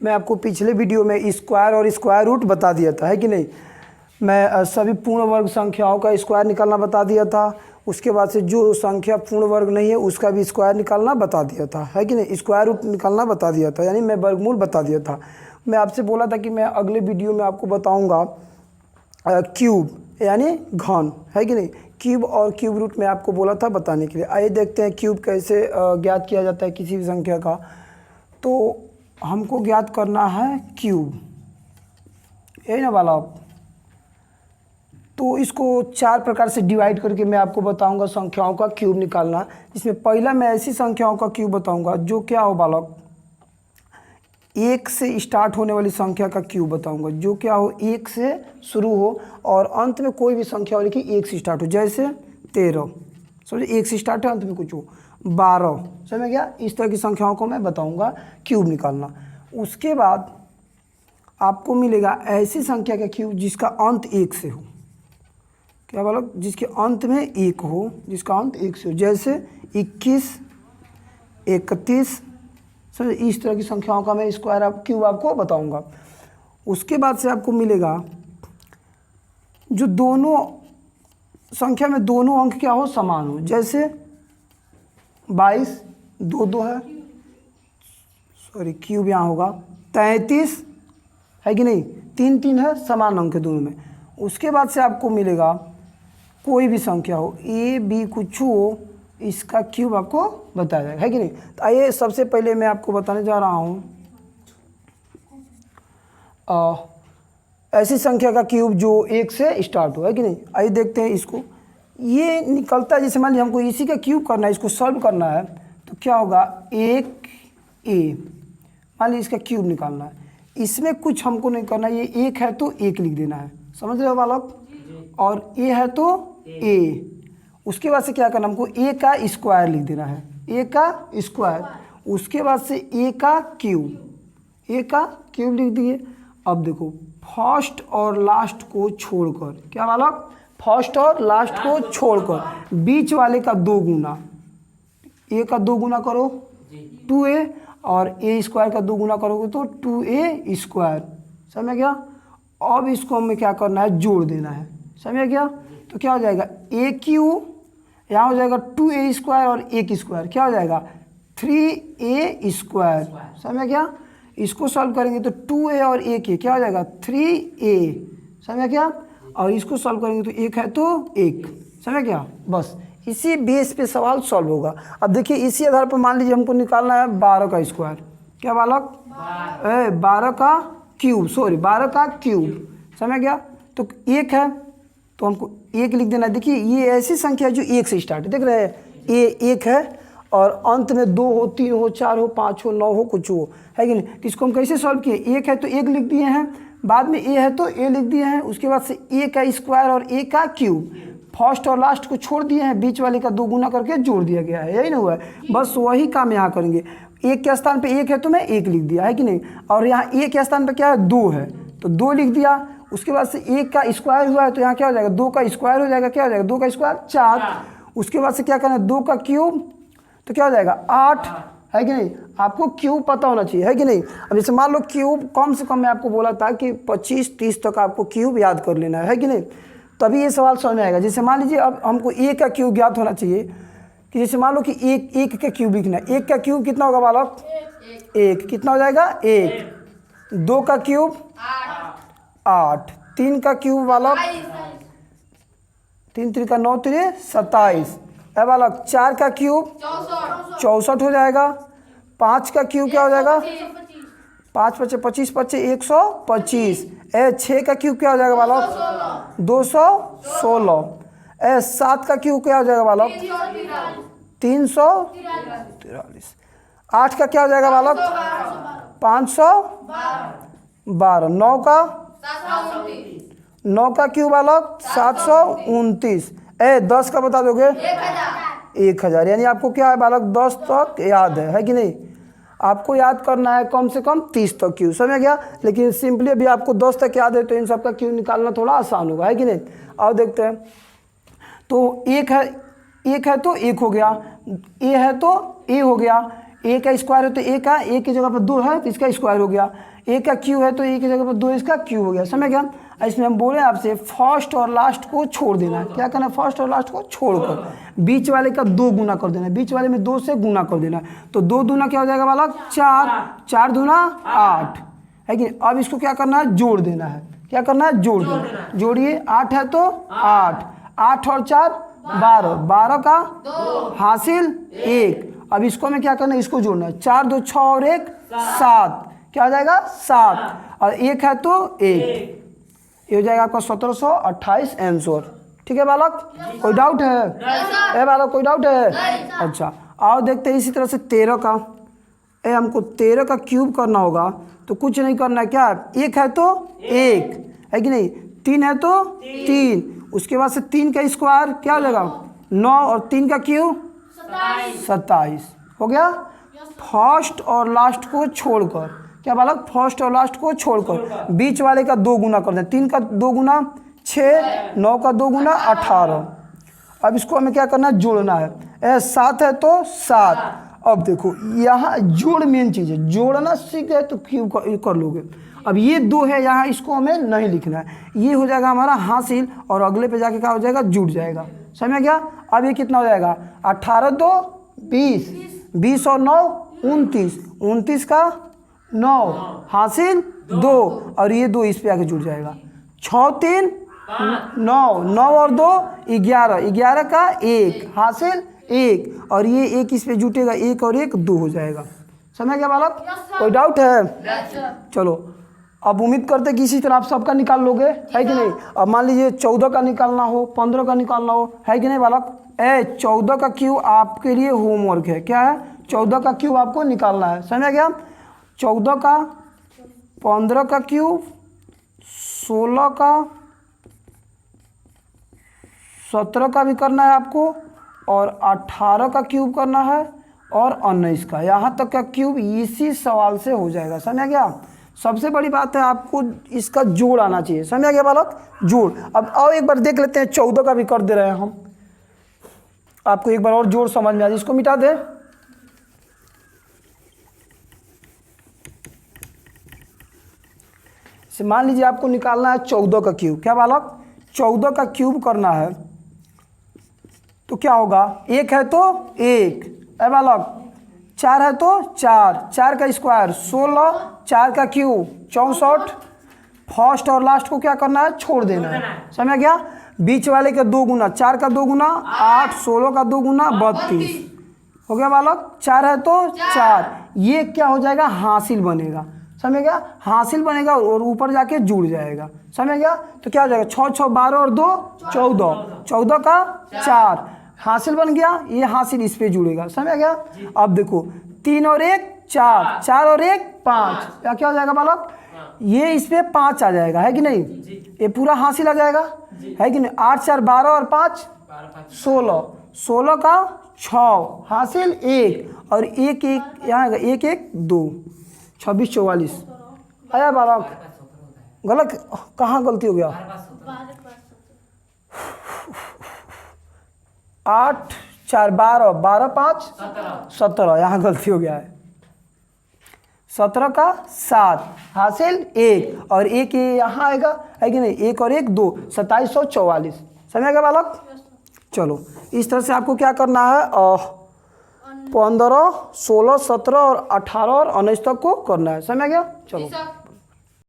मैं आपको पिछले वीडियो में स्क्वायर और स्क्वायर रूट बता दिया था, है कि नहीं। मैं सभी पूर्ण वर्ग संख्याओं का स्क्वायर निकालना बता दिया था। उसके बाद से जो संख्या पूर्ण वर्ग नहीं है उसका भी स्क्वायर निकालना बता दिया था, है कि नहीं। स्क्वायर रूट निकालना बता दिया था, यानी मैं वर्गमूल बता दिया था। मैं आपसे बोला था कि मैं अगले वीडियो में आपको बताऊँगा क्यूब यानी घन, है कि नहीं। क्यूब और क्यूब रूट में आपको बोला था बताने के लिए। आइए देखते हैं क्यूब कैसे ज्ञात किया जाता है किसी भी संख्या का। तो हमको ज्ञात करना है क्यूब, यही ना बालक। तो इसको 4 प्रकार से डिवाइड करके मैं आपको बताऊंगा संख्याओं का क्यूब निकालना। जिसमें पहला मैं ऐसी संख्याओं का क्यूब बताऊंगा जो क्या हो बालक, 1 से स्टार्ट होने वाली संख्या का क्यूब बताऊंगा। जो क्या हो, 1 से शुरू हो और अंत में कोई भी संख्या हो लेकिन 1 से स्टार्ट हो। जैसे 13, समझे, 1 से स्टार्ट है, अंत में कुछ हो। 12, समझ गया। इस तरह की संख्याओं को मैं बताऊंगा क्यूब निकालना। उसके बाद आपको मिलेगा ऐसी संख्या का क्यूब जिसका अंत 1 से हो। क्या बालक, जिसके अंत में 1 हो, जिसका अंत 1 से हो। जैसे 21, 31, समझे। इस तरह की संख्याओं का मैं स्क्वायर क्यूब आपको बताऊंगा। उसके बाद से आपको मिलेगा जो दोनों संख्या में दोनों अंक क्या हो, समान हो। जैसे 22, 2 है, सॉरी क्यूब यहाँ होगा। 33 है कि नहीं, 3 है, समान अंक है दोनों में। उसके बाद से आपको मिलेगा कोई भी संख्या हो, ए बी कुछ हो, इसका क्यूब आपको बताया जाएगा, है कि नहीं। तो आइए सबसे पहले मैं आपको बताने जा रहा हूँ ऐसी संख्या का क्यूब जो 1 से स्टार्ट हो, है कि नहीं। आइए देखते हैं इसको। ये निकलता है, जैसे मान लीजिए हमको इसी का क्यूब करना है, इसको सॉल्व करना है, तो क्या होगा, 1 ए, मान लीजिए इसका क्यूब निकालना है। इसमें कुछ हमको नहीं करना, ये 1 है तो 1 लिख देना है, समझ रहे हो बालक। और ए है तो ए। उसके बाद से क्या करना, हमको ए का स्क्वायर लिख देना है, ए का स्क्वायर। उसके बाद से ए का क्यूब, ए का क्यूब लिख दिए। अब देखो फर्स्ट और लास्ट को छोड़कर, क्या बालक, फर्स्ट और लास्ट को छोड़कर बीच वाले का 2 गुना, ए का 2 गुना करो 2a, और ए स्क्वायर का 2 गुना करोगे तो 2a स्क्वायर, समझ गया। अब इसको हमें क्या करना है, जोड़ देना है, समझ गया। तो क्या हो जाएगा, ए क्यू, यहाँ हो जाएगा 2a स्क्वायर और 1 स्क्वायर, क्या हो जाएगा 3a स्क्वायर, समझ गया। इसको सॉल्व करेंगे तो 2a और 1a क्या हो जाएगा 3a, समझ गया। और इसको सॉल्व करेंगे तो 1 है तो 1, समझ गया। बस इसी बेस पे सवाल सॉल्व होगा। अब देखिए इसी आधार पर मान लीजिए हमको निकालना है 12 का स्क्वायर, क्या बालक, 12 का क्यूब, सॉरी 12 का क्यूब, समझ गया। तो 1 है तो हमको 1 लिख देना। देखिए ये ऐसी संख्या है जो 1 से स्टार्ट है, देख रहे हैं, ये 1 है और अंत में 2 हो, 3 हो, 4 हो, 5 हो, 9 हो, कुछ हो, है कि नहीं। तो इसको हम कैसे सॉल्व किए, 1 है तो 1 लिख दिए हैं, बाद में ए है तो ए लिख दिए हैं। उसके बाद से ए का स्क्वायर और ए का क्यूब, फर्स्ट और लास्ट को छोड़ दिए हैं, बीच वाले का 2 गुना करके जोड़ दिया गया है, यही ना हुआ है। बस वही काम यहाँ करेंगे। 1 के स्थान पे 1 है तो मैं 1 लिख दिया, है कि नहीं। और यहाँ 1 के स्थान पे क्या है, 2 है तो 2 लिख दिया। उसके बाद से 1 का स्क्वायर हुआ है तो यहाँ क्या हो जाएगा, 2 का स्क्वायर हो जाएगा, क्या हो जाएगा 2 का स्क्वायर 4। उसके बाद से क्या करना है, 2 का क्यूब तो क्या हो जाएगा 8, है कि नहीं। आपको क्यूब पता होना चाहिए, है कि नहीं। अब जैसे मान लो क्यूब कम से कम मैं आपको बोला था कि 25-30 तक आपको क्यूब याद कर लेना है कि नहीं, तभी ये सवाल समझ में आएगा। जैसे मान लीजिए अब हमको ए का क्यूब ज्ञात होना चाहिए, कि जैसे मान लो कि 1 का क्यूब लिखना है। 1 का क्यूब कितना होगा बालक, 1 कितना हो जाएगा 1। 2 का क्यूब 8, 3 का क्यूब बालक 3 3 का 9 3 27, है बालक। 4 का क्यूब 64 हो जाएगा। 5 का क्यूब क्या हो जाएगा, 5 5 25 25 125। 6 का क्यूब क्या हो जाएगा बालक 216। 7 का क्यूब क्या हो जाएगा बालक 343। 8 का क्या हो जाएगा बालक 512। 9 का क्यूब बालक 729। 10 का बता दोगे 1000। यानी आपको क्या है बालक 10 तक याद है कि नहीं। आपको याद करना है कम से कम 30 तक क्यूब, समझ गया। लेकिन सिंपली अभी आपको 10 तक याद है तो इन सब का क्यूब निकालना थोड़ा आसान होगा, है कि नहीं। और देखते हैं तो 1 है तो 1 हो गया, ए है तो ए हो गया, ए का स्क्वायर है तो ए की जगह पर 2 है तो इसका स्क्वायर हो गया, ए का क्यूब है तो ए की जगह पर 2 इसका क्यूब हो गया। समझ गया। इसमें हम बोले आपसे फर्स्ट और लास्ट को छोड़ देना है। क्या करना है? फर्स्ट और लास्ट को छोड़कर बीच वाले का 2 गुना कर देना है, बीच वाले में 2 से गुना कर देना है। तो 2 दूना क्या हो जाएगा बालक? 4, 4 दूना 8 है कि नहीं। अब इसको क्या करना है? जोड़ देना है। क्या करना है? जोड़ देना। जोड़िए, 8 है तो 8, 8 और 4 12, 12 का हासिल 1। अब इसको में क्या करना है? इसको जोड़ना है। 4 2 6 और 1 7, क्या हो जाएगा? 7 और 1 है तो 1, ये हो जाएगा आपका 1728 आंसर। ठीक है बालक, कोई डाउट है? ए बालक कोई डाउट है? अच्छा, आओ देखते हैं इसी तरह से 13 का। हमको 13 का क्यूब करना होगा तो कुछ नहीं करना है। क्या 1 है तो 1 है कि नहीं, 3 है तो 3, उसके बाद से 3 का स्क्वायर क्या हो जाएगा? 9 और 3 का क्यूब 27 हो गया। फर्स्ट और लास्ट को छोड़कर, क्या बालक? फर्स्ट और लास्ट को छोड़कर बीच वाले का 2 गुना कर दें। 3 का 2 गुना 6, 9 का 2 गुना 18। अब इसको हमें क्या करना है? जोड़ना है। 7 है तो 7। अब देखो यहाँ जोड़ मेन चीज़ है, जोड़ना सीख गए तो क्यूब कर लोगे। अब ये 2 है यहाँ, इसको हमें नहीं लिखना है, ये हो जाएगा हमारा हासिल और अगले पे जाके क्या हो जाएगा? जुड़ जाएगा। समझ गया। अब ये कितना हो जाएगा? 18 2 20, 20 और 9 29, 29 का 9 हासिल 2 और ये 2 इस पे आके जुड़ जाएगा। 6 3 9, 9 और 2 11, 11 का 1 हासिल 1 और ये 1 इस पे जुटेगा, 1 और 1 2 हो जाएगा। समझ गया बालक? कोई डाउट है? चलो, अब उम्मीद करते कि इसी तरह आप सबका निकाल लोगे, है कि नहीं। अब मान लीजिए 14 का निकालना हो, 15 का निकालना हो, है कि नहीं बालक। 14 का क्यूब आपके लिए होमवर्क है। क्या है? 14 का क्यूब आपको निकालना है। समझ गया। 14 का, 15 का क्यूब, 16 का, 17 का भी करना है आपको और 18 का क्यूब करना है और 19 का। यहाँ तक का क्यूब इसी सवाल से हो जाएगा। समझ गया। सबसे बड़ी बात है आपको इसका जोड़ आना चाहिए। समझ गया बालक? जोड़। अब आओ एक बार देख लेते हैं, 14 का भी कर दे रहे हैं हम, आपको एक बार और जोड़ समझ में आ जाए। इसको मिटा दे। मान लीजिए आपको निकालना है 14 का क्यूब। क्या बालक? 14 का क्यूब करना है तो क्या होगा? 1 है तो 1 है बालक, 4 है तो 4, 4 का स्क्वायर 16, 4 का क्यूब 64। फर्स्ट और लास्ट को क्या करना है? छोड़ देना है। समझ गया। बीच वाले का 2 गुना, 4 का 2 गुना 8, 16 का 2 गुना 32 हो गया बालक। 4 है तो 4, ये क्या हो जाएगा? हासिल बनेगा। समझ गया। हासिल बनेगा और ऊपर जाके जुड़ जाएगा। समझ गया। तो क्या हो जाएगा? 6 6 12 और 2 14, 14 का 4 हासिल बन गया, ये हासिल इस पे जुड़ेगा। समझ गया। अब देखो 3 और 1 4, 4 और 1 5, क्या हो जाएगा बालक? ये इस पे 5 आ जाएगा, है कि नहीं। ये पूरा हासिल आ जाएगा, है कि नहीं। 8 4 12 और 5 16, 16 का 6 हासिल 1 और 1 1 यहाँ 1 1 2 26 44 आया बालक। गलत कहाँ गलती हो गया? 8 4 12, 12 5 17, यहाँ गलती हो गया है। 17 का 7 हासिल 1 और 1 यहाँ आएगा, है कि नहीं। 1 और 1 2, 2744। समझ गया बालक। चलो इस तरह से आपको क्या करना है? 15 16 17 और 18 और 19 तक को करना है। समझ गया। चलो।